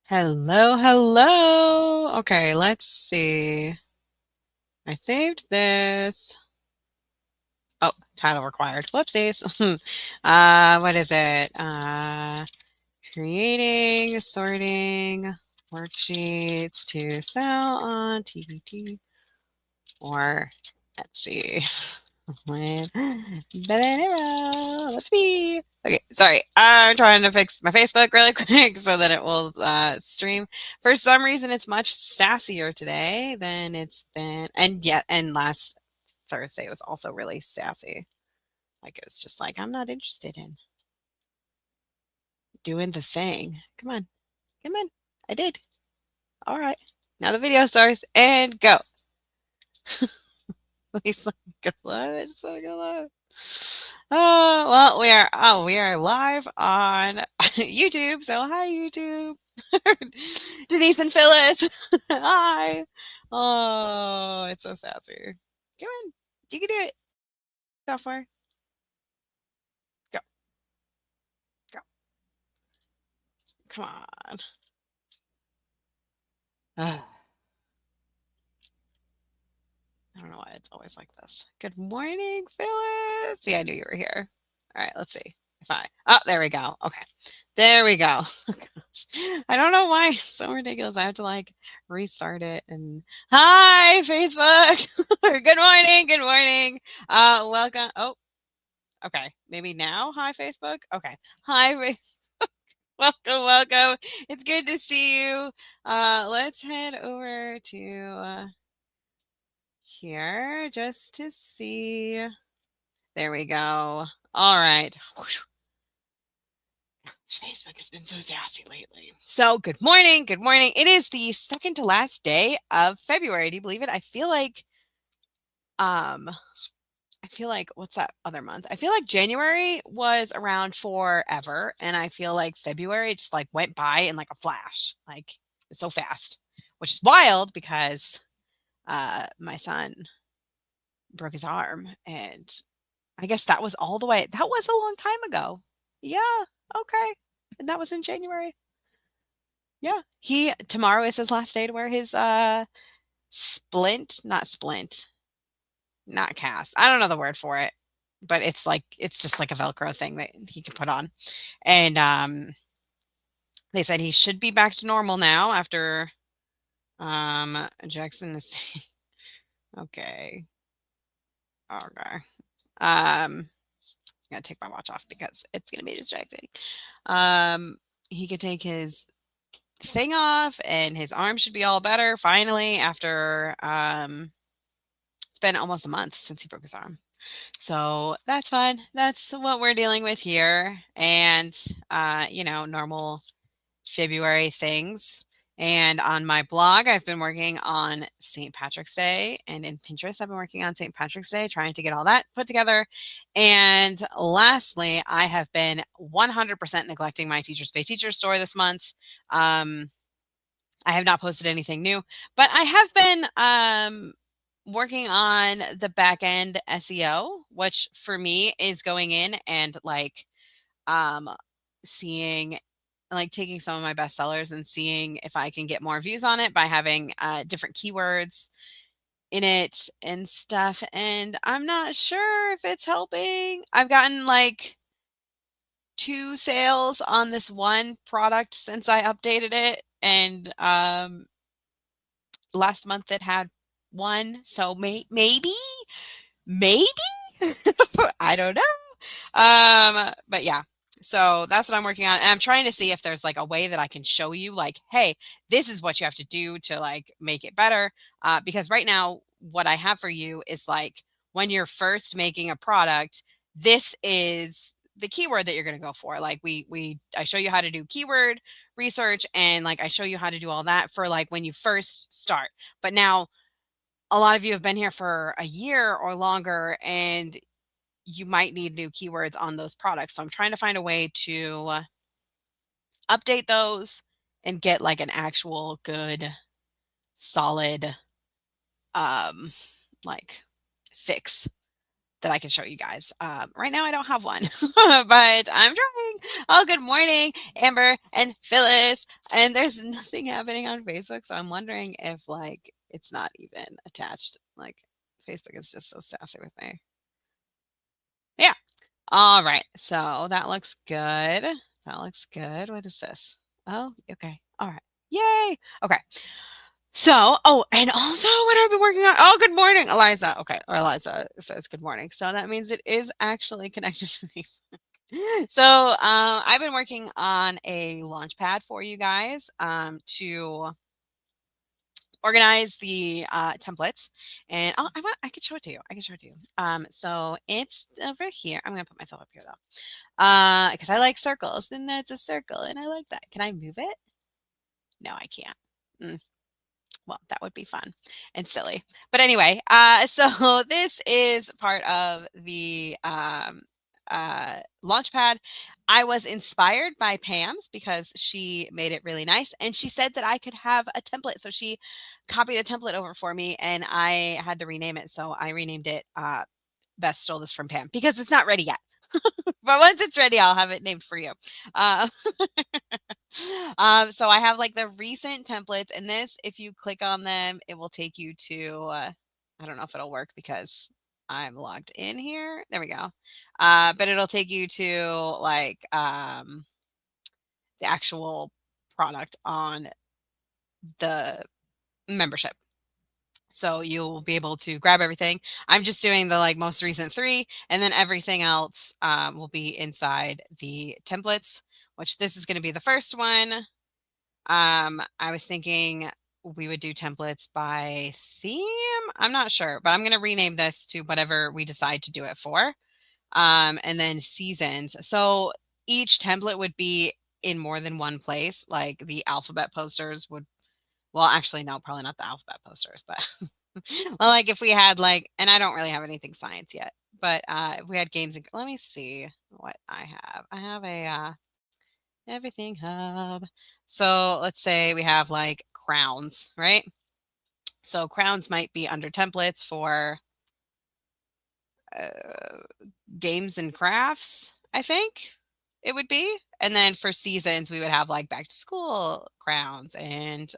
Hello, hello. Okay, let's see. I saved this. Oh, title required. Whoopsies. What is it? Creating, sorting worksheets to sell on TpT or Etsy. With Averill. Let's be. Okay, sorry. I'm trying to fix my Facebook really quick so that it will stream. For some reason, it's much sassier today than it's been. And last Thursday was also really sassy. Like, it was just like, I'm not interested in doing the thing. Come on. Come on. I did. All right. Now the video starts and go. Please let me go live. I just want to go live. Oh, well, we are live on YouTube. So hi YouTube. Denise and Phyllis. Hi. Oh, it's so sassy. Come on. You can do it. Software. Go. Go. Come on. I don't know why it's always like this. Good morning, Phyllis. See, I knew you were here. All right, let's see if oh, there we go. Okay, there we go. Oh, gosh. I don't know why it's so ridiculous. I have to like restart it. And hi, Facebook. Good morning. Good morning. Welcome. Oh, okay. Maybe now. Hi, Facebook. Okay. Hi, welcome, welcome. It's good to see you. Let's head over to here just to see. There we go. All right. Facebook has been so sassy lately. So good morning. Good morning. It is the second to last day of February. Do you believe it? Um, I feel like what's that other month? I feel like January was around forever. And I feel like February just like went by in like a flash. Like it was so fast. Which is wild because my son broke his arm and I guess that was all the way that was a long time ago. Yeah, okay. And that was in January. Yeah. Tomorrow is his last day to wear his splint, not cast. I don't know the word for it, but it's just like a Velcro thing that he can put on. And they said he should be back to normal now after Jackson is okay. Okay. I'm gonna take my watch off because it's gonna be distracting. He could take his thing off and his arm should be all better finally after it's been almost a month since he broke his arm. So that's fun. That's what we're dealing with here. And normal February things. And on my blog, I've been working on St. Patrick's Day. And in Pinterest, I've been working on St. Patrick's Day, trying to get all that put together. And lastly, I have been 100% neglecting my Teachers Pay Teacher store this month. I have not posted anything new, but I have been working on the back end SEO, which for me is going in and um, seeing taking some of my bestsellers and seeing if I can get more views on it by having different keywords in it and stuff. And I'm not sure if it's helping. I've gotten like 2 sales on this one product since I updated it. And last month it had 1. So maybe I don't know. But yeah. So that's what I'm working on. And I'm trying to see if there's like a way that I can show you like, hey, this is what you have to do to like make it better. Because right now, what I have for you is like when you're first making a product, this is the keyword that you're going to go for. Like I show you how to do keyword research and like I show you how to do all that for like when you first start. But now a lot of you have been here for a year or longer and you might need new keywords on those products. So I'm trying to find a way to update those and get like an actual good, solid, like fix that I can show you guys. Right now, I don't have one, but I'm trying. Oh, good morning, Amber and Phyllis. And there's nothing happening on Facebook, so I'm wondering if like it's not even attached. Like Facebook is just so sassy with me. Yeah. All right. So that looks good. That looks good. What is this? Oh, okay. All right. Yay. Okay. So, oh, and also what I've been working on. Oh, good morning, Eliza. Okay, or Eliza says good morning. So that means it is actually connected to Facebook. So, I've been working on a launch pad for you guys to organize the templates, and I could show it to you. I can show it to you. So it's over here. I'm gonna put myself up here though, because I like circles, and that's a circle, and I like that. Can I move it? No, I can't. Mm. Well, that would be fun and silly. But anyway, so this is part of the Launchpad. I was inspired by Pam's because she made it really nice. And she said that I could have a template. So she copied a template over for me and I had to rename it. So I renamed it Beth stole this from Pam because it's not ready yet. But once it's ready, I'll have it named for you. Uh, so I have like the recent templates, and this, if you click on them, it will take you to. I don't know if it'll work because I'm logged in here. There we go. But it'll take you to like the actual product on the membership. So you'll be able to grab everything. I'm just doing the like most recent 3, and then everything else will be inside the templates, which this is going to be the first one. I was thinking we would do templates by theme. I'm not sure, but I'm going to rename this to whatever we decide to do it for. And then seasons. So each template would be in more than one place. Like the alphabet posters would, well, actually, no, probably not the alphabet posters, but well, like if we had like, and I don't really have anything science yet, but if we had games, and let me see what I have. I have a everything hub. So let's say we have like crowns, right? So crowns might be under templates for uh, games and crafts, I think it would be. And then for seasons, we would have like back to school crowns and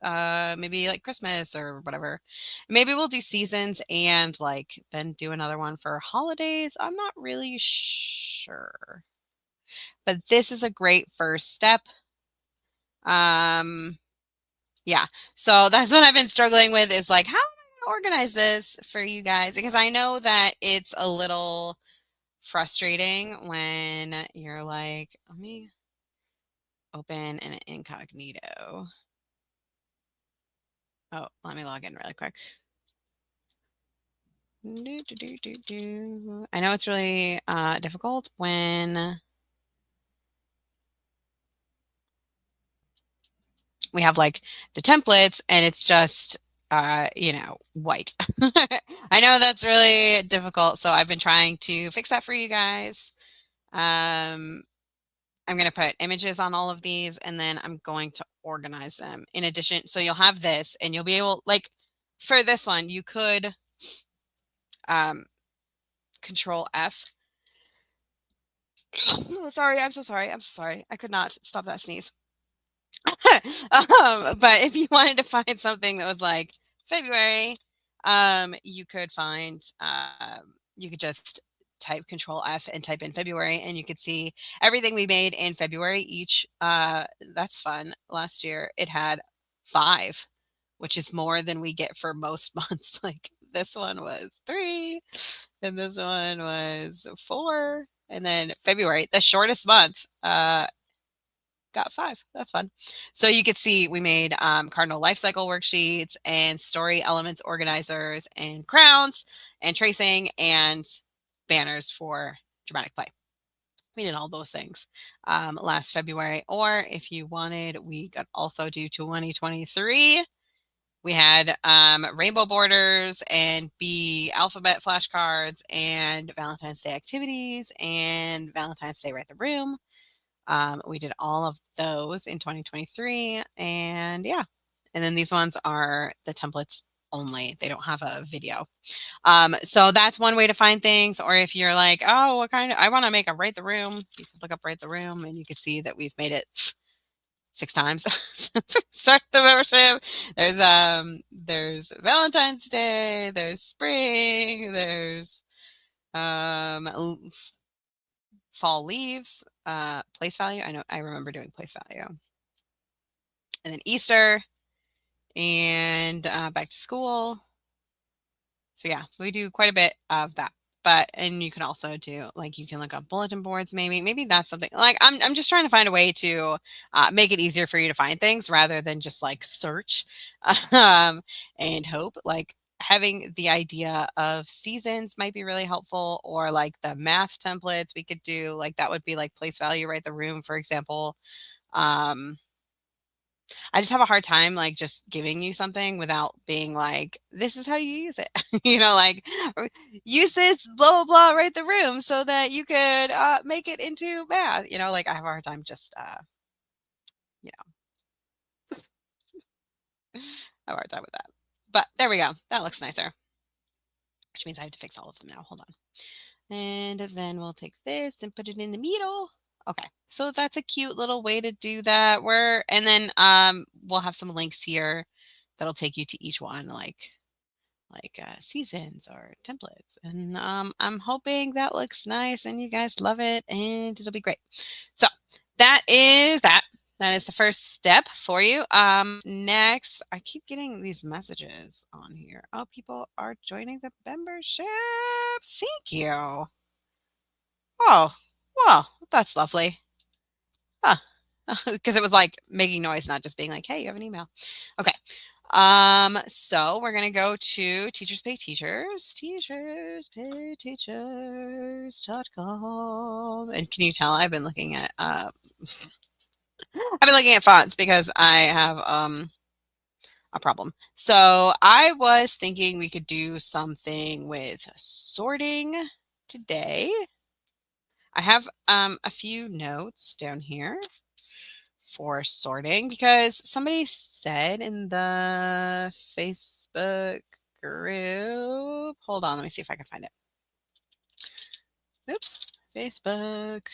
maybe like Christmas or whatever. Maybe we'll do seasons and like then do another one for holidays. I'm not really sure. But this is a great first step. Um, yeah. So that's what I've been struggling with is like, how am I going to organize this for you guys? Because I know that it's a little frustrating when you're like, let me open an incognito. Oh, let me log in really quick. I know it's really difficult when we have like the templates and it's just white. I know that's really difficult, so I've been trying to fix that for you guys. I'm going to put images on all of these and then I'm going to organize them in addition. So you'll have this and you'll be able, like for this one, you could control F. Oh, sorry, I'm so sorry. I'm so sorry. I could not stop that sneeze. But if you wanted to find something that was like February, you could find, you could just type Control F and type in February, and you could see everything we made in February each. That's fun. Last year it had 5, which is more than we get for most months. Like this one was 3, and this one was 4, and then February, the shortest month, got 5. That's fun. So you could see we made cardinal life cycle worksheets and story elements organizers and crowns and tracing and banners for dramatic play. We did all those things last February. Or if you wanted, we could also do 2023. We had rainbow borders and B alphabet flashcards and Valentine's Day activities and Valentine's Day Write the Room. We did all of those in 2023, and yeah. And then these ones are the templates only. They don't have a video. So that's one way to find things. Or if you're like, oh, what kind of, I want to make a Rate the Room, you can look up Rate the Room and you can see that we've made it 6 times since we started the membership. There's Valentine's Day, there's spring, there's fall leaves, place value. I remember doing place value. And then Easter and back to school. So yeah, we do quite a bit of that. And you can also do, like, you can look up bulletin boards. Maybe that's something, like, I'm just trying to find a way to make it easier for you to find things rather than just like search and hope. Like, having the idea of seasons might be really helpful, or like the math templates we could do, like that would be like place value, Rate the Room, for example. I just have a hard time, like, just giving you something without being like, this is how you use it. Like, use this, blah, blah, blah, Rate the Room so that you could make it into math. Like, I have a hard time just, you know, I have a hard time with that. But there we go. That looks nicer, which means I have to fix all of them now. Hold on. And then we'll take this and put it in the middle. Okay, so that's a cute little way to do that. And then we'll have some links here that'll take you to each one, like seasons or templates. And I'm hoping that looks nice and you guys love it and it'll be great. So that is that. That is the first step for you. Next, I keep getting these messages on here. Oh, people are joining the membership. Thank you. Oh, well, that's lovely. Huh. Because it was like making noise, not just being like, hey, you have an email. Okay. So we're gonna go to Teachers Pay Teachers, teacherspayteachers.com. And can you tell I've been looking at fonts because I have a problem. So I was thinking we could do something with sorting today. I have a few notes down here for sorting because somebody said in the Facebook group, hold on, let me see if I can find it. Oops, Facebook.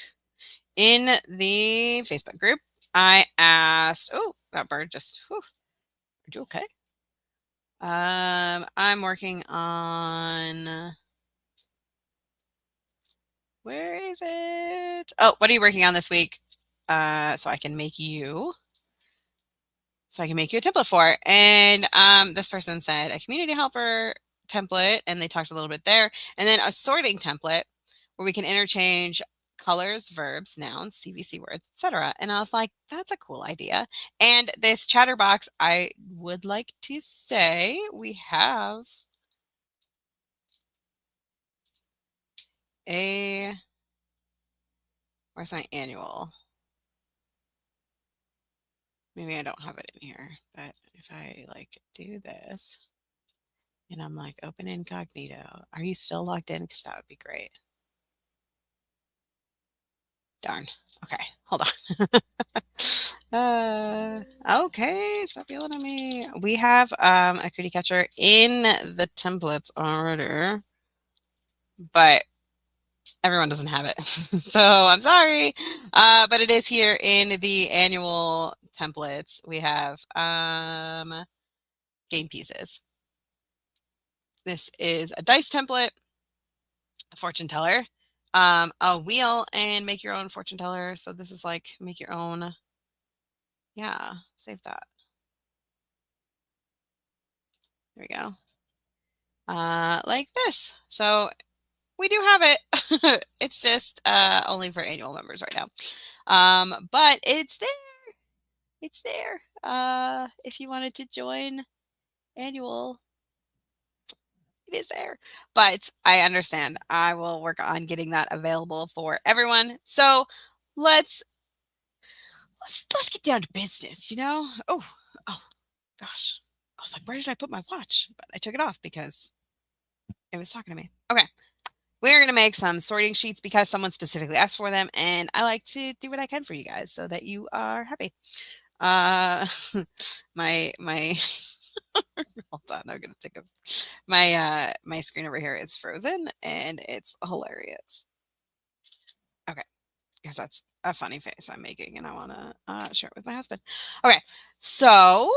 In the Facebook group, I asked, oh, that bird just, whew, are you okay? I'm working on, where is it? Oh, what are you working on this week? So I can make you a template for. And this person said a community helper template, and they talked a little bit there, and then a sorting template where we can interchange colors, verbs, nouns, CVC words, etc. And I was like, that's a cool idea. And this chatterbox, I would like to say we have where's my annual? Maybe I don't have it in here, but if I like do this and I'm like open incognito, are you still logged in? Because that would be great. Darn. Okay, hold on. Okay, stop yelling at me. We have a cootie catcher in the templates already, but everyone doesn't have it. So I'm sorry, but it is here in the annual templates. We have game pieces. This is a dice template, a fortune teller, a wheel, and make your own fortune teller. So this is like make your own. Yeah, save that. There we go. Like this. So we do have it. It's just only for annual members right now. But it's there. It's there. If you wanted to join annual, it is there. But I understand. I will work on getting that available for everyone. So let's get down to business, Oh, gosh. I was like, where did I put my watch? But I took it off because it was talking to me. Okay. We're going to make some sorting sheets because someone specifically asked for them, and I like to do what I can for you guys so that you are happy. My Hold on, I'm gonna take a my screen over here is frozen and it's hilarious. Okay, because that's a funny face I'm making and I want to share it with my husband. Okay, so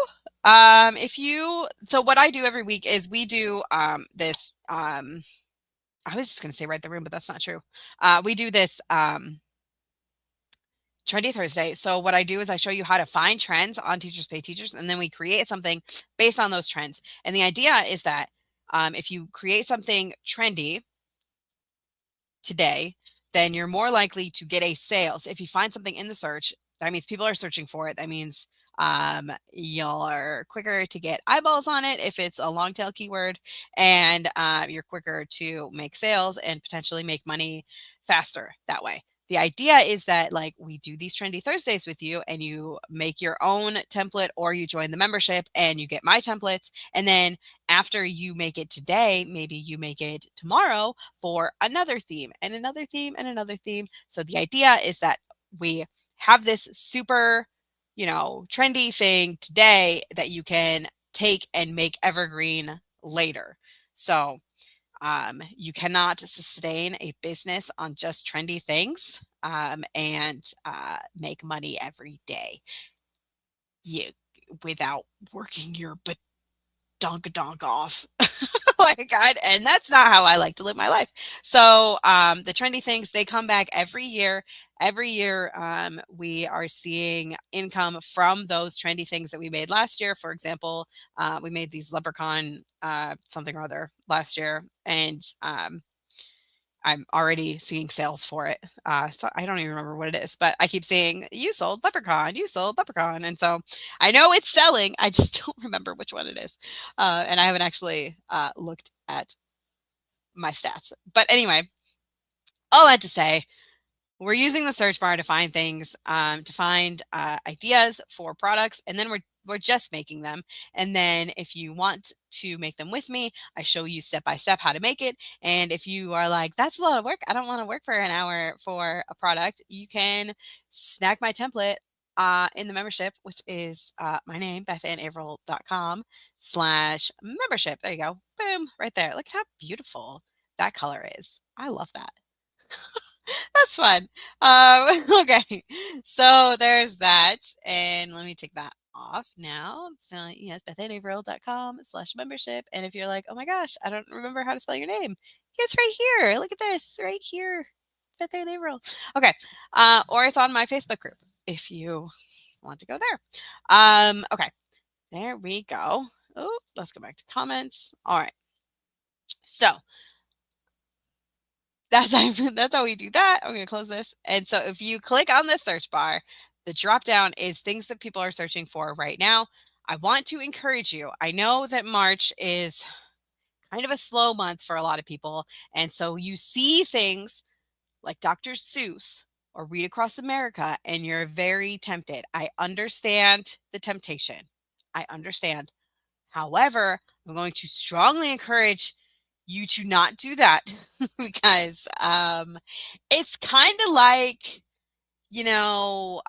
if you so what I do every week is we do this I was just gonna say right the room, but that's not true. We do this Trendy Thursday. So what I do is I show you how to find trends on Teachers Pay Teachers, and then we create something based on those trends. And the idea is that if you create something trendy today, then you're more likely to get a sales. If you find something in the search, that means people are searching for it. That means you're quicker to get eyeballs on it if it's a long tail keyword, and you're quicker to make sales and potentially make money faster that way. The idea is that like we do these trendy Thursdays with you and you make your own template or you join the membership and you get my templates. And then after you make it today, maybe you make it tomorrow for another theme and another theme and another theme. So the idea is that we have this super, trendy thing today that you can take and make evergreen later. So you cannot sustain a business on just trendy things and make money every day you, without working your donk off. Like and that's not how I like to live my life. So the trendy things, they come back every year. Every year we are seeing income from those trendy things that we made last year. For example, we made these leprechaun something or other last year, and I'm already seeing sales for it. So I don't even remember what it is, but I keep saying, you sold leprechaun, you sold leprechaun. And so I know it's selling. I just don't remember which one it is. And I haven't actually looked at my stats. But anyway, all that to say, we're using the search bar to find things, to find ideas for products, and then we're just making them. And then if you want to make them with me, I show you step by step how to make it. And if you are like, that's a lot of work, I don't want to work for an hour for a product, you can snag my template in the membership, which is my name, bethanaverill.com/membership. There you go. Boom, right there. Look how beautiful that color is. I love that. That's fun. Okay, so there's that, and let me take that off now. So yes, bethanaverill.com/membership. And if you're like, oh my gosh, I don't remember how to spell your name, it's right here. Look at this, right here, Beth Ann Averill. Okay, or it's on my Facebook group if you want to go there. Okay, there we go. Oh, let's go back to comments. All right, so that's how we do that. I'm going to close this. And so if you click on the search bar, the drop down is things that people are searching for right now. I want to encourage you. I know that March is kind of a slow month for a lot of people. And so you see things like Dr. Seuss or Read Across America, and you're very tempted. I understand the temptation. I understand. However, I'm going to strongly encourage you to not do that because it's kind of like, you know,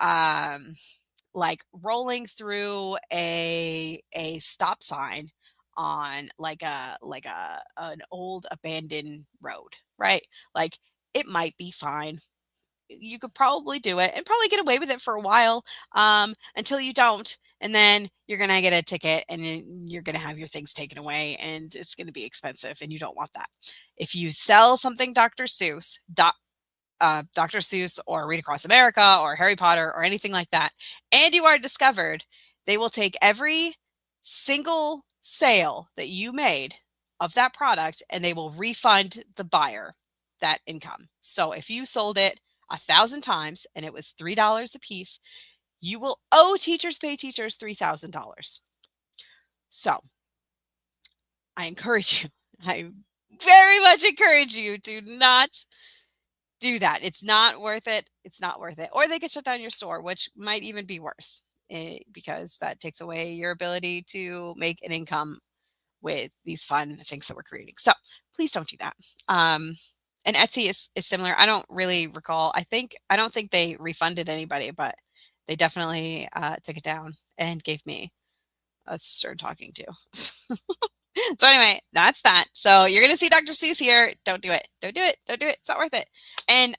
like rolling through a stop sign on like a an old abandoned road, right? Like it might be fine, you could probably do it and probably get away with it for a while until you don't. And then you're going to get a ticket and you're going to have your things taken away and it's going to be expensive and you don't want that. If you sell something Dr. Seuss or Read Across America or Harry Potter or anything like that, and you are discovered, they will take every single sale that you made of that product and they will refund the buyer that income. So if you sold it 1,000 times and it was $3 a piece, you will owe Teachers Pay Teachers $3,000. So I encourage you, I very much encourage you to not do that. It's not worth it. It's not worth it. Or they could shut down your store, which might even be worse because that takes away your ability to make an income with these fun things that we're creating. So please don't do that. And Etsy is similar. I don't really recall. I don't think they refunded anybody, but they definitely took it down and gave me That's stern talking too. So anyway, that's that. So you're gonna see Dr. Seuss here. Don't do it. Don't do it. Don't do it. It's not worth it. And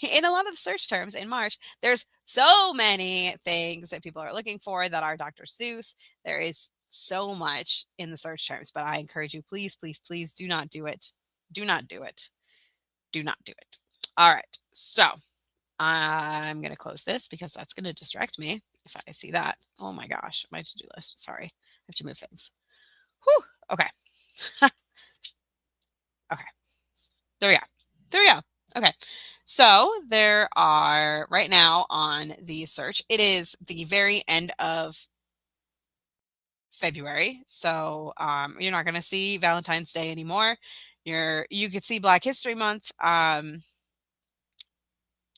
in a lot of the search terms in March, there's so many things that people are looking for that are Dr. Seuss. There is so much in the search terms, but I encourage you, please, please, please do not do it. Do not do it. Do not do it. All right. So I'm gonna close this because that's gonna distract me if I see that. Oh my gosh, my to-do list. Sorry. I have to move things. Whew. Okay. Okay. There we go. There we go. Okay. So there are right now on the search, it is the very end of February. So you're not going to see Valentine's Day anymore. You could see Black History Month.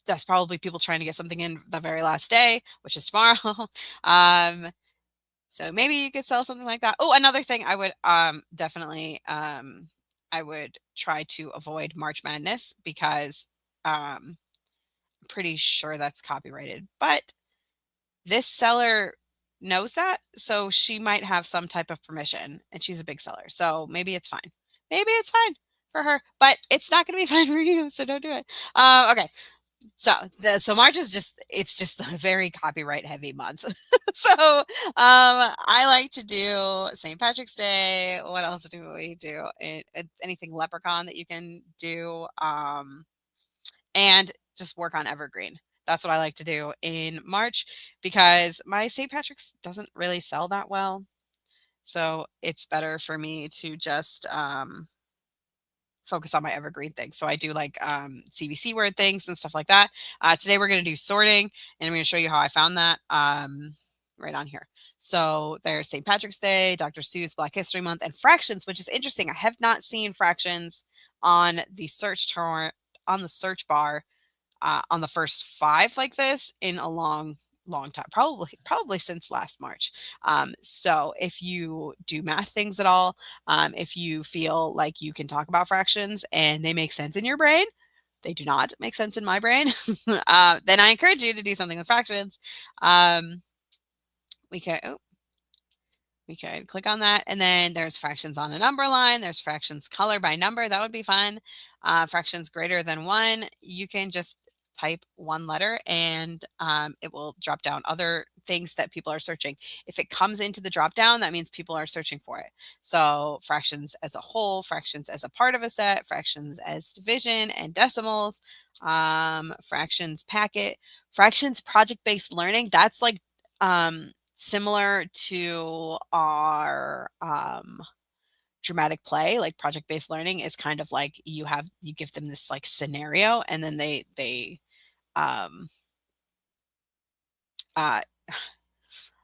That's probably people trying to get something in the very last day, which is tomorrow. So maybe you could sell something like that. Oh, another thing I would definitely I would try to avoid March Madness because I'm pretty sure that's copyrighted. But this seller knows that, so she might have some type of permission, and she's a big seller, so maybe it's fine. Maybe it's fine for her, but it's not going to be fine for you, so don't do it. Okay. So March is just a very copyright heavy month. So I like to do St. Patrick's Day. What else do we do? Anything leprechaun that you can do, and just work on evergreen. That's what I like to do in March because my St. Patrick's doesn't really sell that well. So it's better for me to just focus on my evergreen things. So I do like CVC word things and stuff like that. Today we're going to do sorting, and I'm going to show you how I found that right on here. So there's St. Patrick's Day, Dr. Seuss, Black History Month, and fractions, which is interesting. I have not seen fractions on the search term on the search bar on the first 5 like this in a long time, probably since last March. So if you do math things at all, if you feel like you can talk about fractions and they make sense in your brain, they do not make sense in my brain, then I encourage you to do something with fractions. We can click on that, and then there's fractions on a number line. There's fractions color by number. That would be fun. Fractions greater than 1, you can just type 1 letter, and it will drop down other things that people are searching. If it comes into the drop down, that means people are searching for it. So fractions as a whole, fractions as a part of a set, fractions as division and decimals, fractions packet, fractions project-based learning. That's like similar to our dramatic play. Like project-based learning is kind of like you give them this like scenario, and then they uh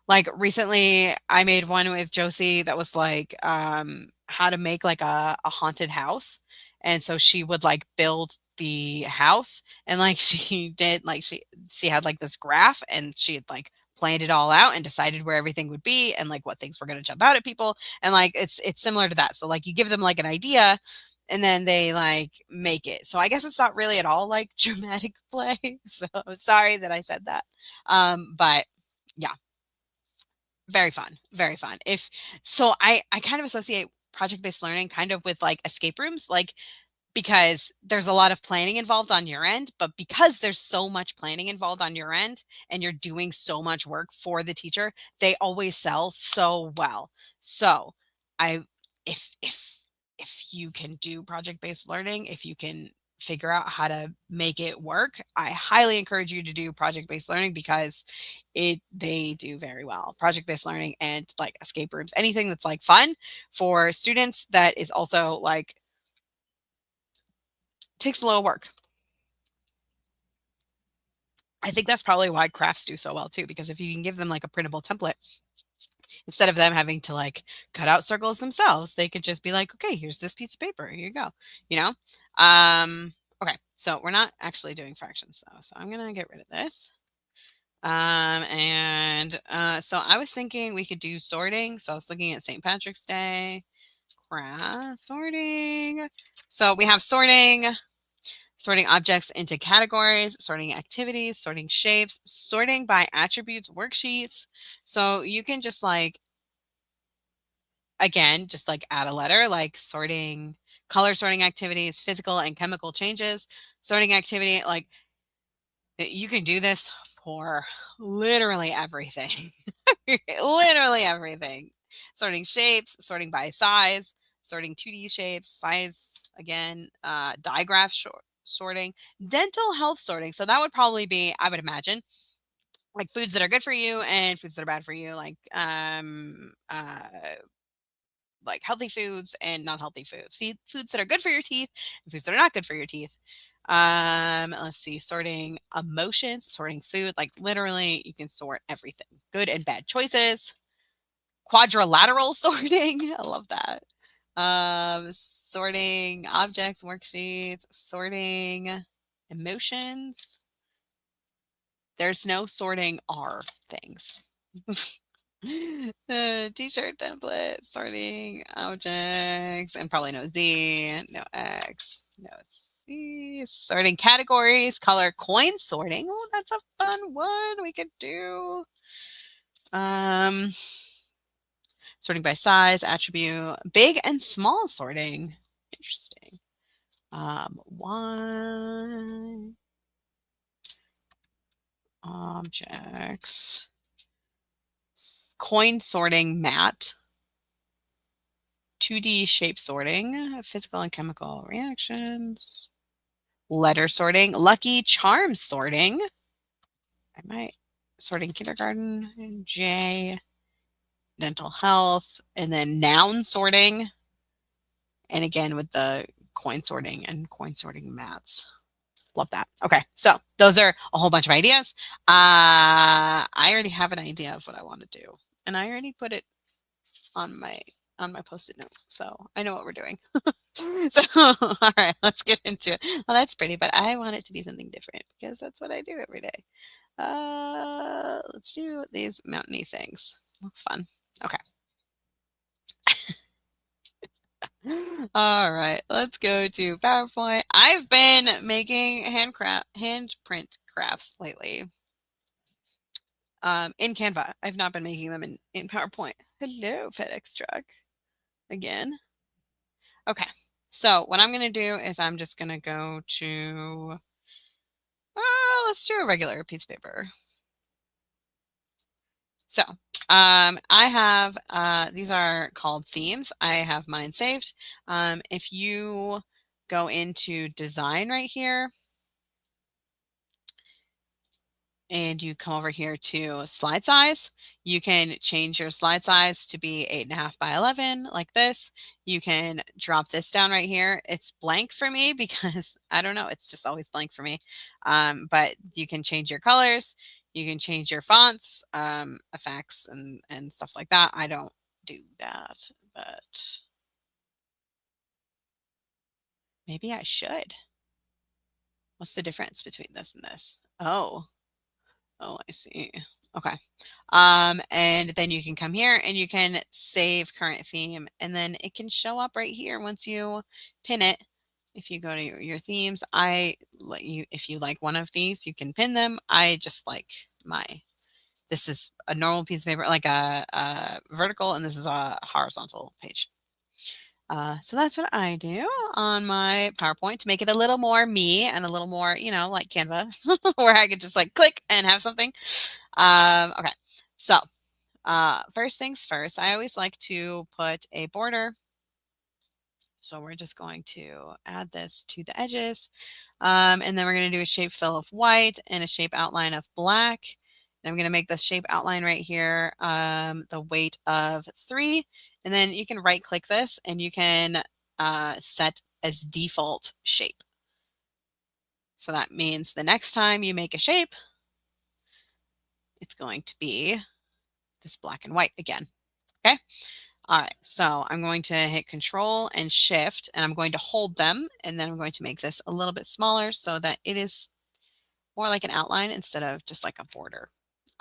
like recently I made one with Josie that was like how to make like a haunted house. And so she would like build the house, and like she did like she had like this graph, and she had like planned it all out and decided where everything would be and like what things were going to jump out at people. And like it's similar to that. So like you give them like an idea, and then they like make it. So I guess it's not really at all like dramatic play. So sorry that I said that. But yeah, very fun, very fun. If so, I kind of associate project-based learning kind of with like escape rooms, like because there's a lot of planning involved on your end, but because there's so much planning involved on your end and you're doing so much work for the teacher, they always sell so well. So I if you can do project-based learning, if you can figure out how to make it work, I highly encourage you to do project-based learning because they do very well. Project-based learning and like escape rooms, anything that's like fun for students that is also like takes a little work. I think that's probably why crafts do so well too, because if you can give them like a printable template, instead of them having to like cut out circles themselves, they could just be like, okay, here's this piece of paper. Here you go. You know? Okay, so we're not actually doing fractions though. So I'm gonna get rid of this. So I was thinking we could do sorting. So I was looking at St. Patrick's Day. Sorting. So we have sorting objects into categories, sorting activities, sorting shapes, sorting by attributes, worksheets. So you can just like again, just like add a letter, like sorting, color sorting activities, physical and chemical changes, sorting activity, like you can do this for literally everything. Literally everything. Sorting shapes, sorting by size, sorting 2D shapes, size again, digraph sorting, dental health sorting. So that would probably be, I would imagine, like foods that are good for you and foods that are bad for you, like healthy foods and non-healthy foods, foods that are good for your teeth and foods that are not good for your teeth. Let's see, sorting emotions, sorting food, like literally you can sort everything, good and bad choices. Quadrilateral sorting, I love that. Sorting objects, worksheets, sorting emotions. There's no sorting R things. T-shirt template, sorting objects, and probably no Z, no X, no C. Sorting categories, color coin sorting. Oh, that's a fun one we could do. Sorting by size, attribute, big and small sorting. Interesting. One objects, coin sorting mat, 2D shape sorting, physical and chemical reactions, letter sorting, lucky charm sorting. I might sorting kindergarten, J, dental health, and then noun sorting. And again with the coin sorting and coin sorting mats. Love that. Okay, so those are a whole bunch of ideas. I already have an idea of what I want to do, and I already put it on my post-it note, so I know what we're doing. So, all right, let's get into it. Well, that's pretty, but I want it to be something different because that's what I do every day. Let's do these mountainy things. That's fun. Okay. All right, let's go to PowerPoint. I've been making handprint crafts lately. In Canva. I've not been making them in PowerPoint. Hello, FedEx truck. Again. Okay. So what I'm going to do is I'm just going to go to, let's do a regular piece of paper. So I have, these are called themes. I have mine saved. If you go into design right here, and you come over here to slide size, you can change your slide size to be 8.5 by 11 like this. You can drop this down right here. It's blank for me because I don't know, it's just always blank for me. But you can change your colors, you can change your fonts, effects and stuff like that. I don't do that, but maybe I should. What's the difference between this and this? Oh, I see. Okay. And then you can come here and you can save current theme, and then it can show up right here once you pin it. If you go to your themes, I let you, if you like one of these, you can pin them. I just like this is a normal piece of paper, like a vertical, and this is a horizontal page. So that's what I do on my PowerPoint to make it a little more me and a little more, like Canva, where I could just like click and have something. Okay, so first things first, I always like to put a border. So we're just going to add this to the edges. And then we're going to do a shape fill of white and a shape outline of black. And I'm going to make the shape outline right here the weight of 3. And then you can right click this and you can set as default shape. So that means the next time you make a shape, it's going to be this black and white again. Okay. All right, so I'm going to hit Control and Shift, and I'm going to hold them, and then I'm going to make this a little bit smaller so that it is more like an outline instead of just like a border.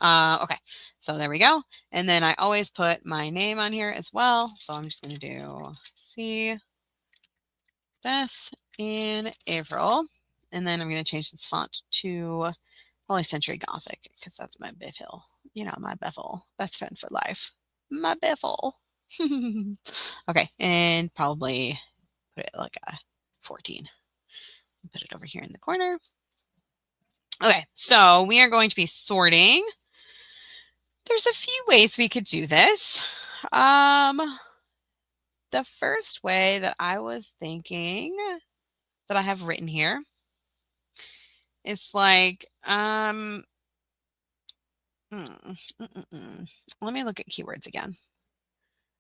Okay, so there we go. And then I always put my name on here as well. So I'm just going to do C, Beth, and Averill. And then I'm going to change this font to probably Century Gothic because that's my Bethel. My Bethel, best friend for life. My Bethel. Okay, and probably put it like a 14. Put it over here in the corner. Okay, so we are going to be sorting. There's a few ways we could do this. The first way that I was thinking that I have written here is like, let me look at keywords again.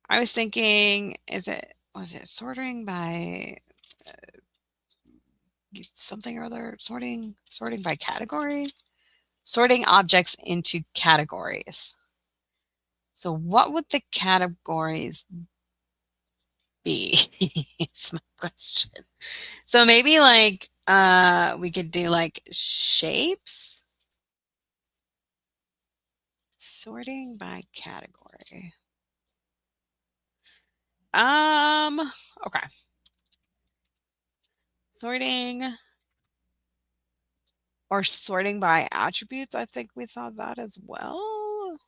I was thinking, was it sorting by something or other? Sorting by category? Sorting objects into categories. So what would the categories be? Is my question. So maybe like we could do like shapes. Sorting by category. Okay. Sorting or sorting by attributes. I think we saw that as well.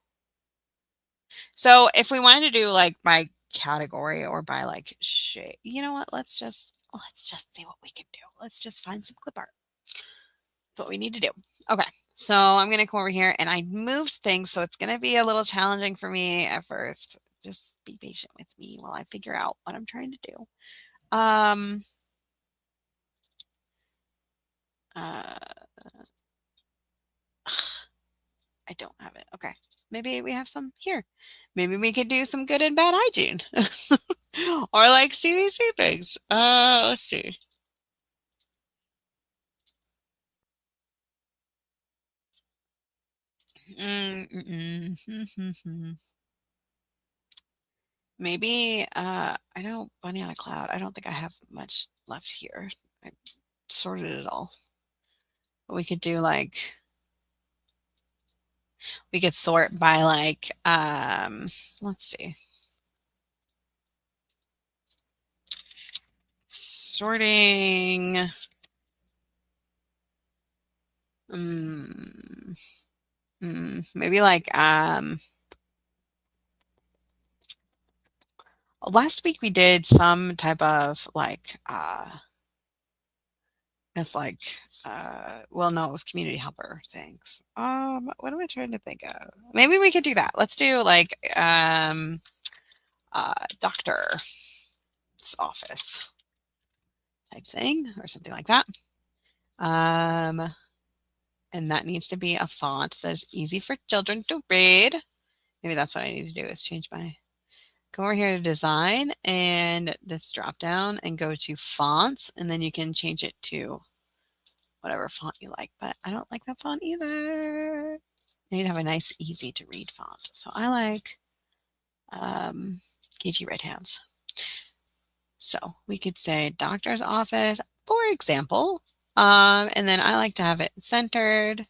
So if we wanted to do like by category or by like shape, you know what? Let's just see what we can do. Let's just find some clip art. That's what we need to do. Okay, so I'm gonna come over here and I moved things, so it's gonna be a little challenging for me at first. Just be patient with me while I figure out what I'm trying to do. Uh, I don't have it. Okay, maybe we have some here. Maybe we could do some good and bad hygiene, or like CDC things. Let's see. Maybe I know Bunny on a Cloud. I don't think I have much left here. I sorted it all. We could do like we could sort by like let's see. Sorting maybe like last week we did some type of like it's like well no it was community helper things. What am I trying to think of? Maybe we could do that. Let's do like doctor's office type thing or something like that. And that needs to be a font that is easy for children to read. Maybe that's what I need to do is change my go over here to design and this drop down and go to fonts and then you can change it to whatever font you like, but I don't like that font either. I need to have a nice easy to read font. So I like KG Red Hands. So we could say doctor's office, for example. And then I like to have it centered.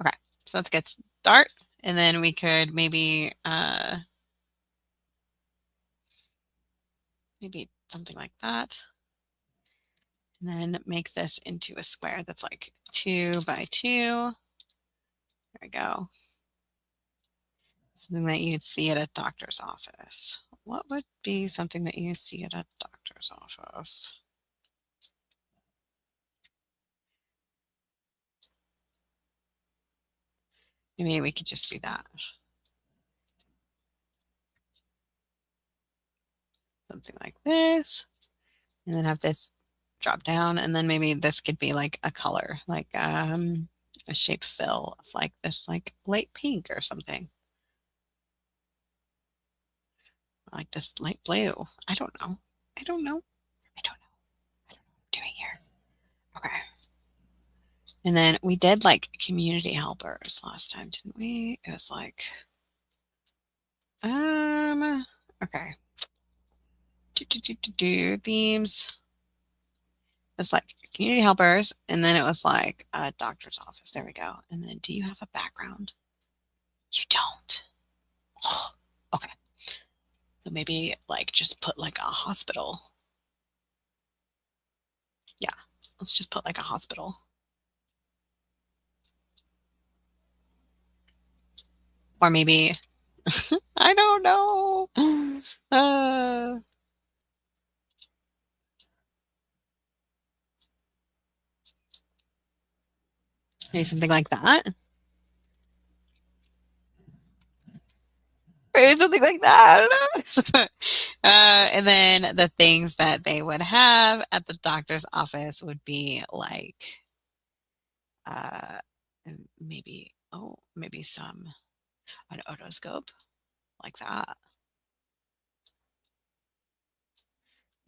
Okay, so let's get start. And then we could maybe something like that. And then make this into a square that's like 2 by 2. There we go. Something that you'd see at a doctor's office. What would be something that you see at a doctor's office? Maybe we could just do that. Something like this. And then have this drop down. And then maybe this could be like a color, like a shape fill of like this like light pink or something. Like this light blue. I don't know. I don't know. I don't know. I don't know what I'm doing here. Okay. And then we did like community helpers last time, didn't we? It was like, okay. Themes. It's like community helpers, and then it was like a doctor's office. There we go. And then, do you have a background? You don't. Oh, okay. So maybe like just put like a hospital. Yeah, let's just put like a hospital. Or maybe, I don't know. Uh, maybe something like that. Maybe something like that. I don't know. And then the things that they would have at the doctor's office would be like uh, maybe some an otoscope like that,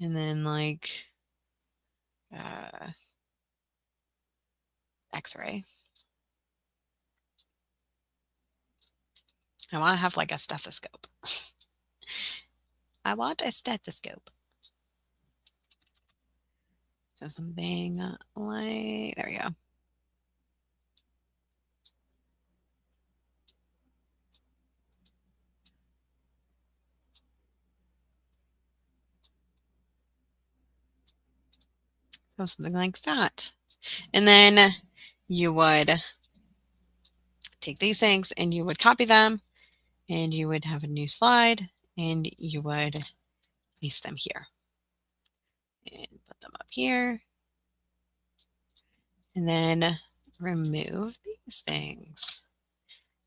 and then like uh, X-ray. I want to have like a stethoscope. I want a stethoscope. So something like there we go. So something like that. And then you would take these things and you would copy them and you would have a new slide and you would paste them here and put them up here and then remove these things.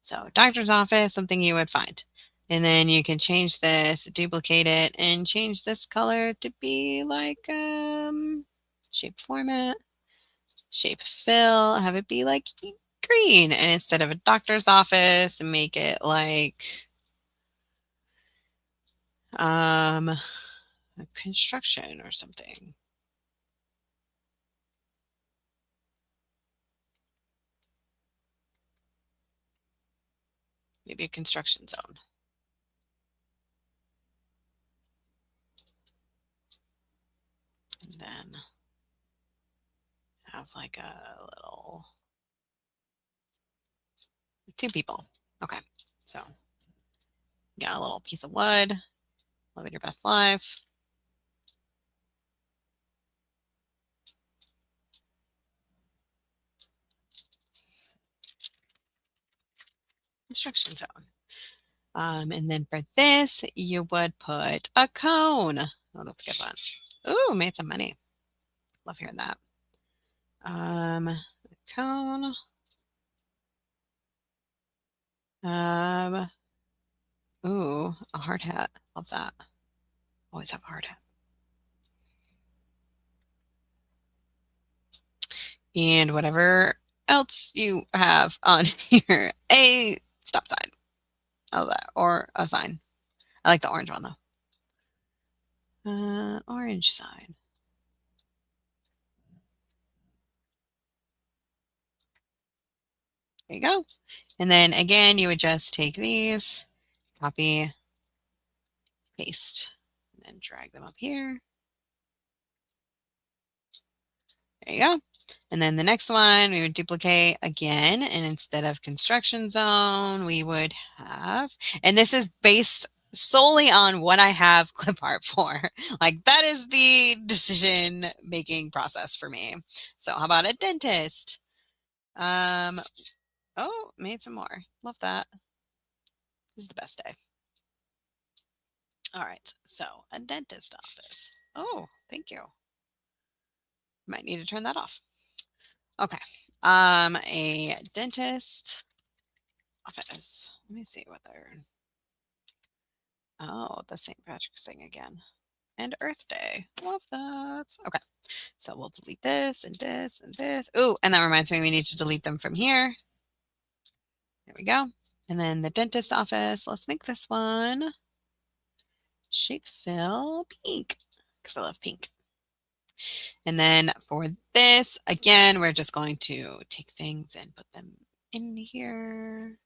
So doctor's office, something you would find. And then you can change this, duplicate it, and change this color to be like shape format, shape fill, have it be like green. And instead of a doctor's office, make it like a construction or something. Maybe a construction zone. And then have like a little 2 people. Okay, so got a little piece of wood, living your best life. Construction zone. And then for this, you would put a cone. Oh, that's a good one. Ooh, made some money. Love hearing that. Cone. Um, ooh, a hard hat. Love that. Always have a hard hat. And whatever else you have on here, a stop sign. Oh, that or a sign. I like the orange one though. Orange sign. There you go. And then again, you would just take these, copy, paste, and then drag them up here. There you go. And then the next one, we would duplicate again. And instead of construction zone, we would have, and this is based solely on what I have clip art for. Like that is the decision making process for me. So how about a dentist? Oh, made some more. Love that. This is the best day. All right. So a dentist office. Oh, thank you. Might need to turn that off. Okay. A dentist office. Let me see what they're. Oh, the St. Patrick's thing again. And Earth Day. Love that. Okay. So we'll delete this and this and this. Oh, and that reminds me we need to delete them from here. There we go. And then the dentist office. Let's make this one shape fill pink because I love pink. And then for this, again, we're just going to take things and put them in here.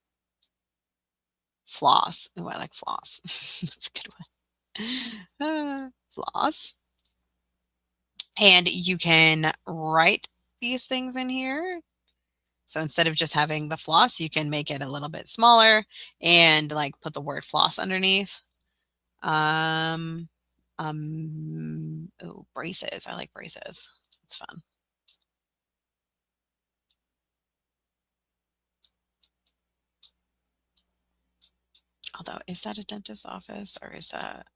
Floss. Oh, I like floss. That's a good one. Floss. And you can write these things in here. So instead of just having the floss, you can make it a little bit smaller and like put the word floss underneath. Oh, braces. I like braces. It's fun. Although, is that a dentist's office or is that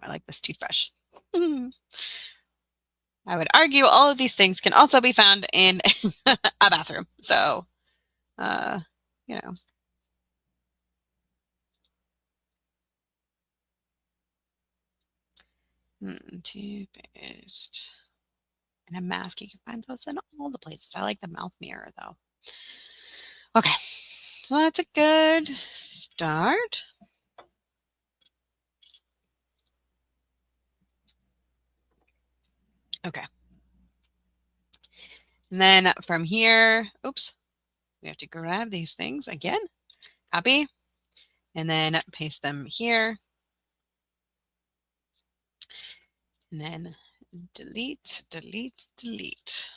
I like this toothbrush. I would argue all of these things can also be found in a bathroom. So, you know. Toothpaste. And a mask. You can find those in all the places. I like the mouth mirror though. Okay. So that's a good start. Okay. And then from here, oops, we have to grab these things again. Copy. And then paste them here. And then delete, delete, delete.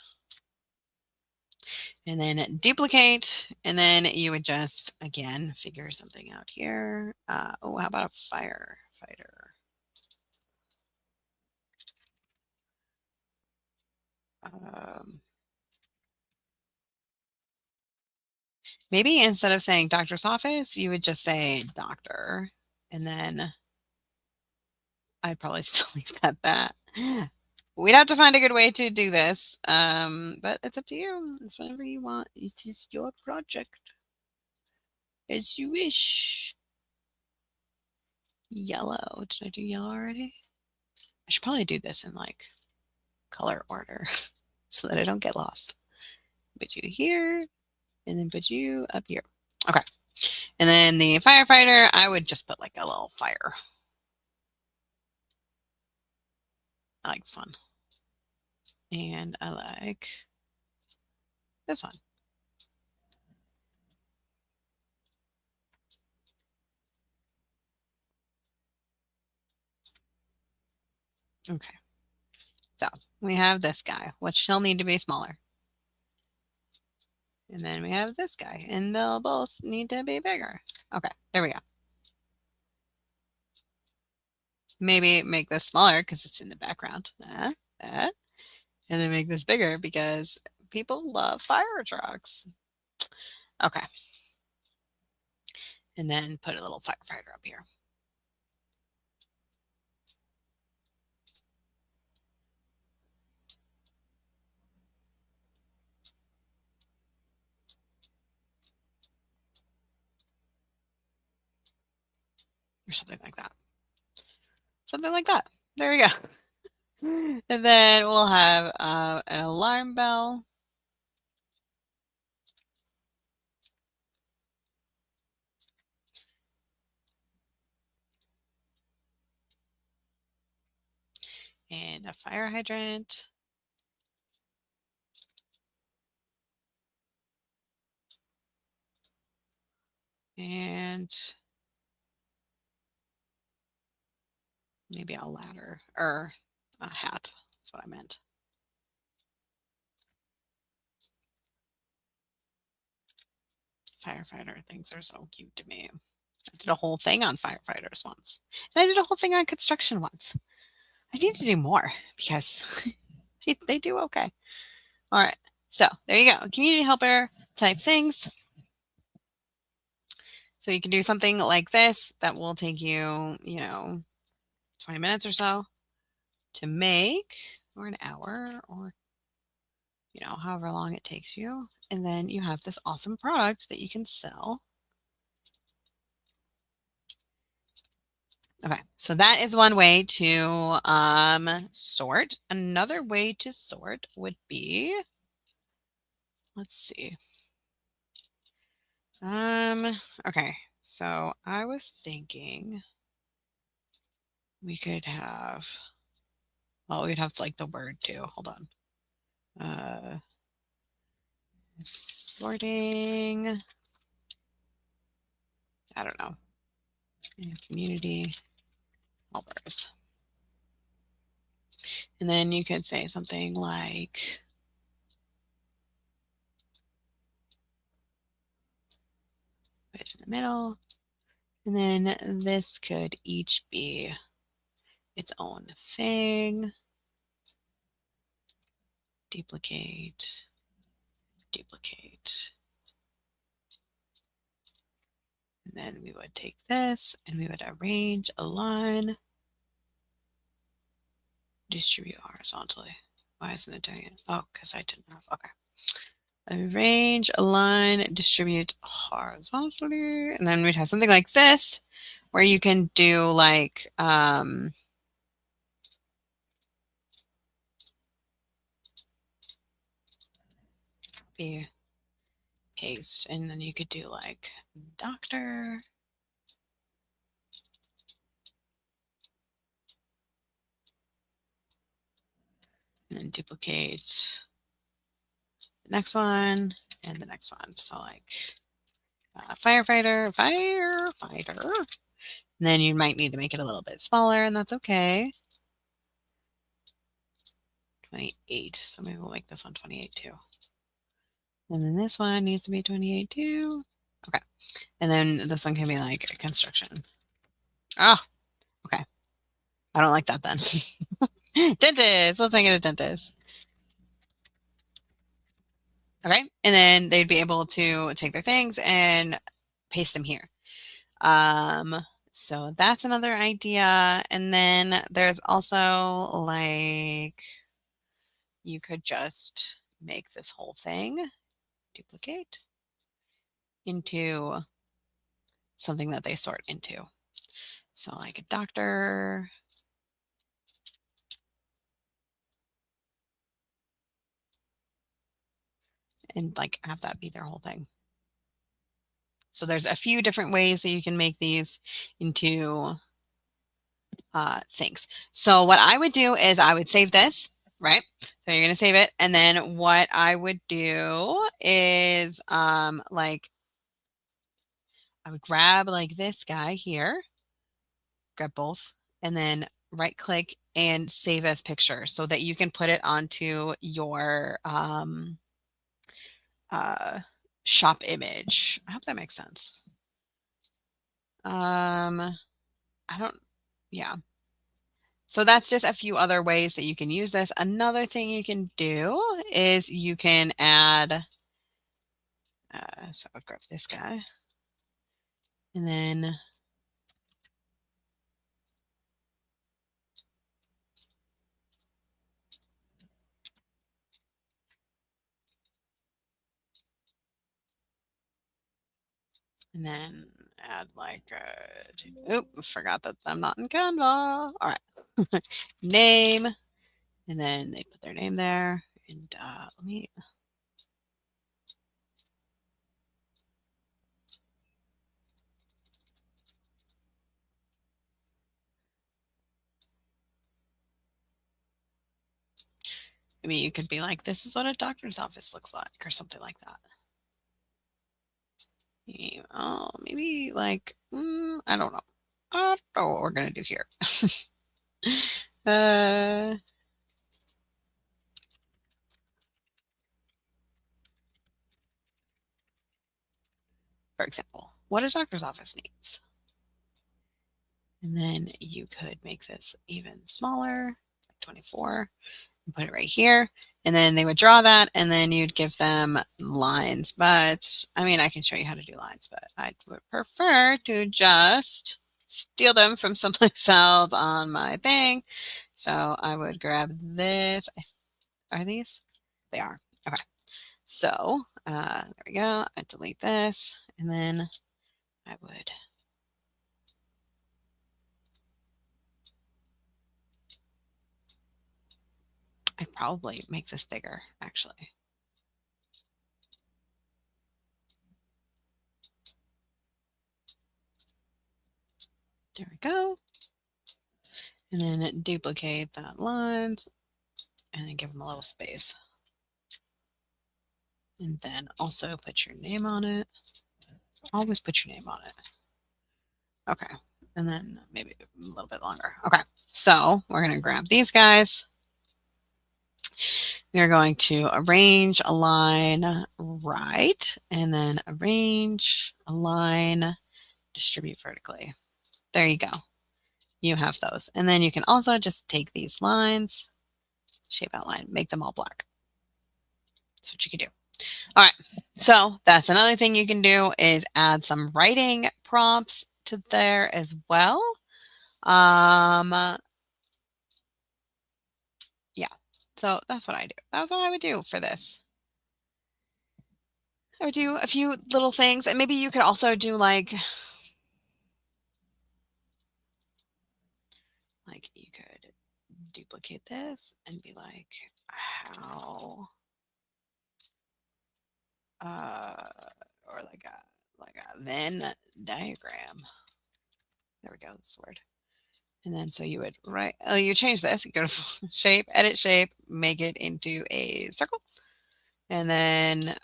And then duplicate. And then you would just, again, figure something out here. Oh, how about a firefighter? Maybe instead of saying doctor's office, you would just say doctor. And then I'd probably still leave that. We'd have to find a good way to do this. But it's up to you. It's whatever you want. It is your project. As you wish. Yellow. Did I do yellow already? I should probably do this in like color order so that I don't get lost. Put you here and then put you up here. Okay. And then the firefighter, I would just put like a little fire. I like this one. And I like this one. Okay. So we have this guy, which he'll need to be smaller. And then we have this guy, and they'll both need to be bigger. Okay, there we go. Maybe make this smaller because it's in the background. And then make this bigger because people love fire trucks. Okay. And then put a little firefighter up here. Or something like that. Something like that. There we go. And then we'll have an alarm bell. And a fire hydrant. And maybe a ladder or a hat. That's what I meant. Firefighter things are so cute to me. I did a whole thing on firefighters once. And I did a whole thing on construction once. I need to do more because they do okay. All right. So there you go. Community helper type things. So you can do something like this that will take you, 20 minutes or so to make, or an hour, or, however long it takes you. And then you have this awesome product that you can sell. Okay, so that is one way to sort. Another way to sort would be, let's see. Okay, so I was thinking we could have, well, we'd have like the word too. Hold on. Sorting. I don't know. Community helpers. And then you could say something like, put it in the middle. And then this could each be its own thing. Duplicate, duplicate. And then we would take this and we would arrange a line. distribute horizontally. Why isn't it doing it? Oh, because I didn't have, okay. Arrange, align, distribute horizontally. And then we'd have something like this, where you can do like, copy, paste, and then you could do like doctor. And then duplicate the next one and the next one. So like firefighter. And then you might need to make it a little bit smaller, and that's okay. 28. So maybe we'll make this one 28 too. And then this one needs to be 28 too. Okay. And then this one can be like construction. Oh, okay. I don't like that then. Dentist. Let's make it a dentist. Okay. And then they'd be able to take their things and paste them here. So that's another idea. And then there's also like, you could just make this whole thing duplicate into something that they sort into. So like a doctor. And like have that be their whole thing. So there's a few different ways that you can make these into things. So what I would do is I would save this, right? So you're going to save it. And then what I would do is like I would grab like this guy here, grab both, and then right click and save as picture so that you can put it onto your shop image. I hope that makes sense. I don't, yeah. So that's just a few other ways that you can use this. Another thing you can do is you can add, so I'll grab this guy and then add like, oop, forgot that I'm not in Canva. All right. Name, and then they put their name there. And let me, maybe you could be like, this is what a doctor's office looks like, or something like that. Oh, maybe like, I don't know. I don't know what we're going to do here. For example, what a doctor's office needs. And then you could make this even smaller, like 24, and put it right here. And then they would draw that, and then you'd give them lines. But I mean, I can show you how to do lines, but I would prefer to just steal them from someplace else on my thing. So I would grab this. Are these? They are. Okay. So there we go. I delete this, and then I would I'd probably make this bigger, actually. There we go. And then duplicate that lines and then give them a little space. And then also put your name on it. Always put your name on it. Okay. And then maybe a little bit longer. Okay. So we're going to grab these guys. We're going to arrange, align, right, and then arrange, align, distribute vertically. There you go. You have those. And then you can also just take these lines, shape outline, make them all black. That's what you can do. All right. So that's another thing you can do is add some writing prompts to there as well. So that's what I do. That's what I would do for this. I would do a few little things, and maybe you could also do like you could duplicate this and be like, how, uh, or like a Venn diagram. There we go. This word. And then so you would write. Oh, you change this. You go to shape, edit shape, make it into a circle, and then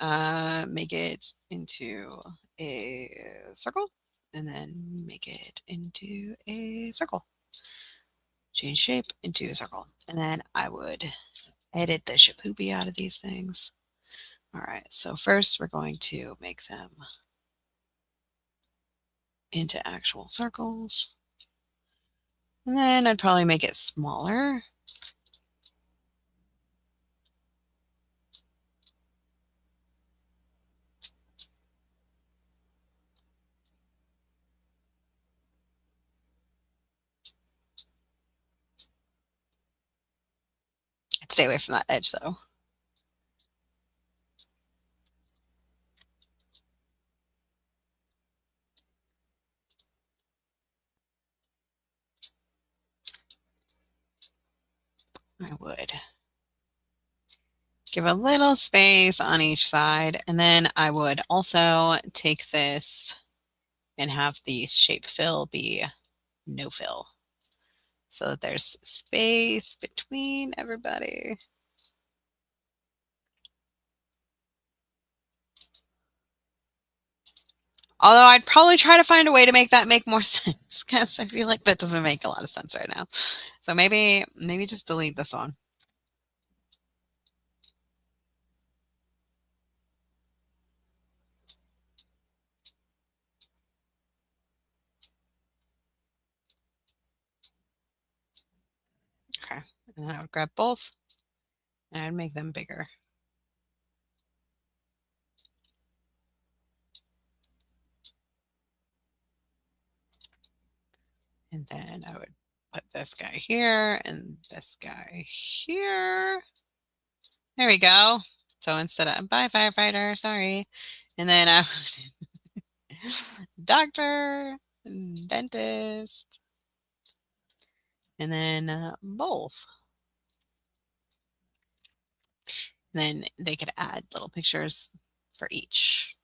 make it into a circle, and then make it into a circle. Change shape into a circle. And then I would edit the shapoopy out of these things. All right, so first we're going to make them into actual circles. And then I'd probably make it smaller. I'd stay away from that edge though. I would give a little space on each side, and then I would also take this and have the shape fill be no fill so that there's space between everybody. Although I'd probably try to find a way to make that make more sense because I feel like that doesn't make a lot of sense right now. So maybe just delete this one. Okay, and then I would grab both and I'd make them bigger. And then I would put this guy here and this guy here. There we go. So instead of bye firefighter, sorry. And then I would doctor, dentist, and then both. And then they could add little pictures for each.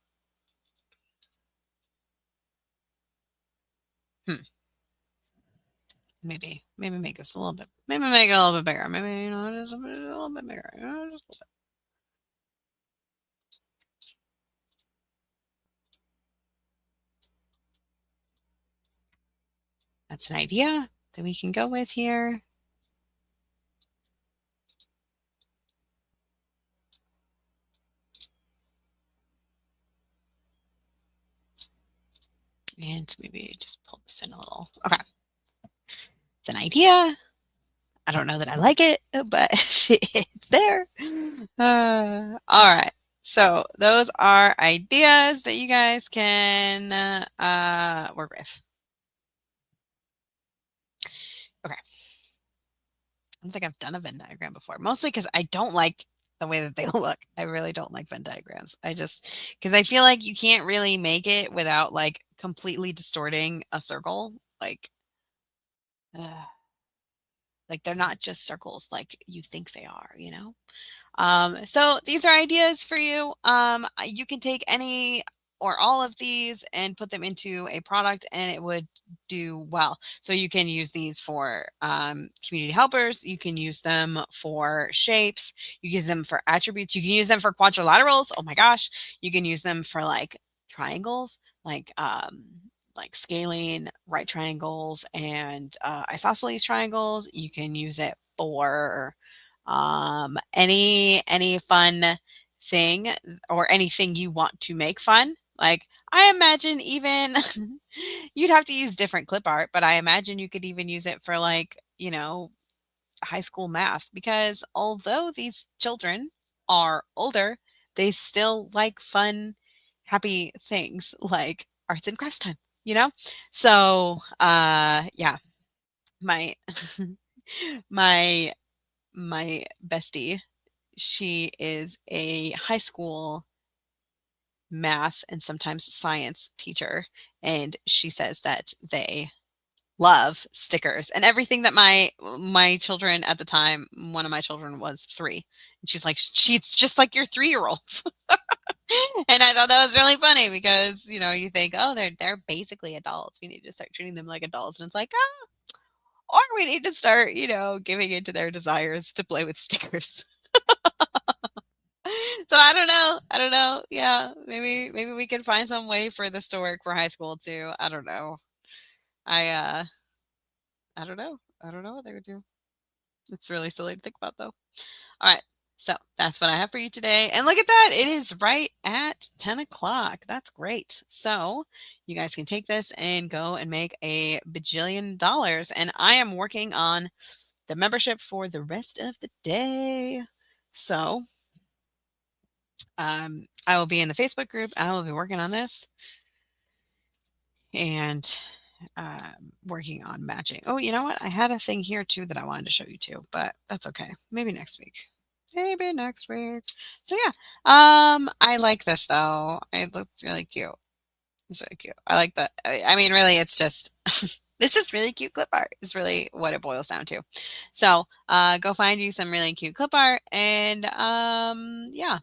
Maybe make this a little bit. Maybe make it a little bit bigger. Maybe just a little bit bigger. Just a little bit. That's an idea that we can go with here. And maybe just pull this in a little. Okay. It's an idea. I don't know that I like it, but it's there. All right. So those are ideas that you guys can work with. Okay. I don't think I've done a Venn diagram before, mostly because I don't like the way that they look. I really don't like Venn diagrams. Because I feel like you can't really make it without like completely distorting a circle. Uh, like they're not just circles like you think they are, you know? So these are ideas for you. You can take any or all of these and put them into a product and it would do well. So you can use these for community helpers. You can use them for shapes. You can use them for attributes. You can use them for quadrilaterals. Oh my gosh. You can use them for like triangles, like scaling right triangles and isosceles triangles. You can use it for any fun thing or anything you want to make fun. Like I imagine even you'd have to use different clip art, but I imagine you could even use it for like, high school math because although these children are older, they still like fun, happy things like arts and crafts time, you know? So, yeah, my my my bestie, she is a high school math and sometimes science teacher, and she says that they love stickers and everything that my children at the time, one of my children was 3, and she's like, "She's just like your 3-year-olds." And I thought that was really funny because, you think, "Oh, they're basically adults. We need to start treating them like adults." And it's like, "Ah, or we need to start, giving into their desires to play with stickers." So I don't know. I don't know. Yeah, maybe we can find some way for this to work for high school too. I don't know. I I don't know. I don't know what they would do. It's really silly to think about though. All right. So that's what I have for you today. And look at that. It is right at 10 o'clock. That's great. So you guys can take this and go and make a bajillion dollars. And I am working on the membership for the rest of the day. So I will be in the Facebook group. I will be working on this and working on matching. Oh, you know what? I had a thing here too that I wanted to show you too, but that's okay. Maybe next week. Maybe next week. So yeah, I like this though. It looks really cute. It's really cute. I like that. I mean, really, it's just this is really cute clip art. Is really what it boils down to. So go find you some really cute clip art, and yeah.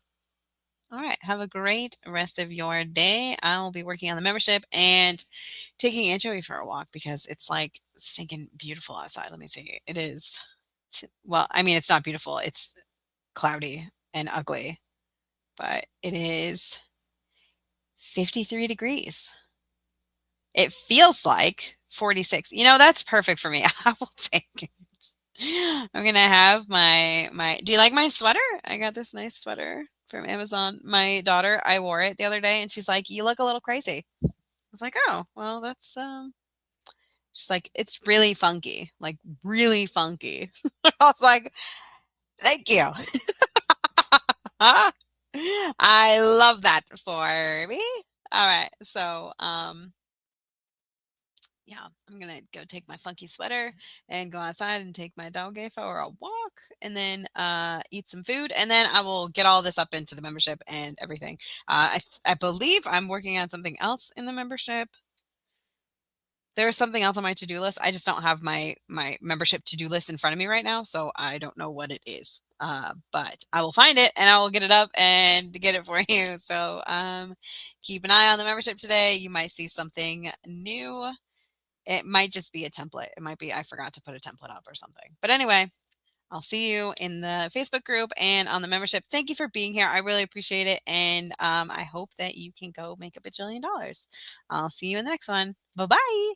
All right. Have a great rest of your day. I will be working on the membership and taking Anchovy for a walk because it's like stinking beautiful outside. Let me see. It is. Well, I mean, it's not beautiful. It's cloudy and ugly, but it is 53 degrees. It feels like 46. That's perfect for me. I will take it. I'm gonna have my. Do you like my sweater? I got this nice sweater from Amazon. My daughter, I wore it the other day, and she's like, "You look a little crazy." I was like, "Oh, well, that's." She's like, "It's really funky, like really funky." I was like, "Thank you." I love that for me. All right, so yeah, I'm gonna go take my funky sweater and go outside and take my doggy for a walk, and then eat some food, and then I will get all this up into the membership and everything. I believe I'm working on something else in the membership. There's something else on my to-do list. I just don't have my membership to-do list in front of me right now, so I don't know what it is. But I will find it and I will get it up and get it for you. So keep an eye on the membership today. You might see something new. It might just be a template. It might be I forgot to put a template up or something. But anyway, I'll see you in the Facebook group and on the membership. Thank you for being here. I really appreciate it. And I hope that you can go make a bajillion dollars. I'll see you in the next one. Bye bye.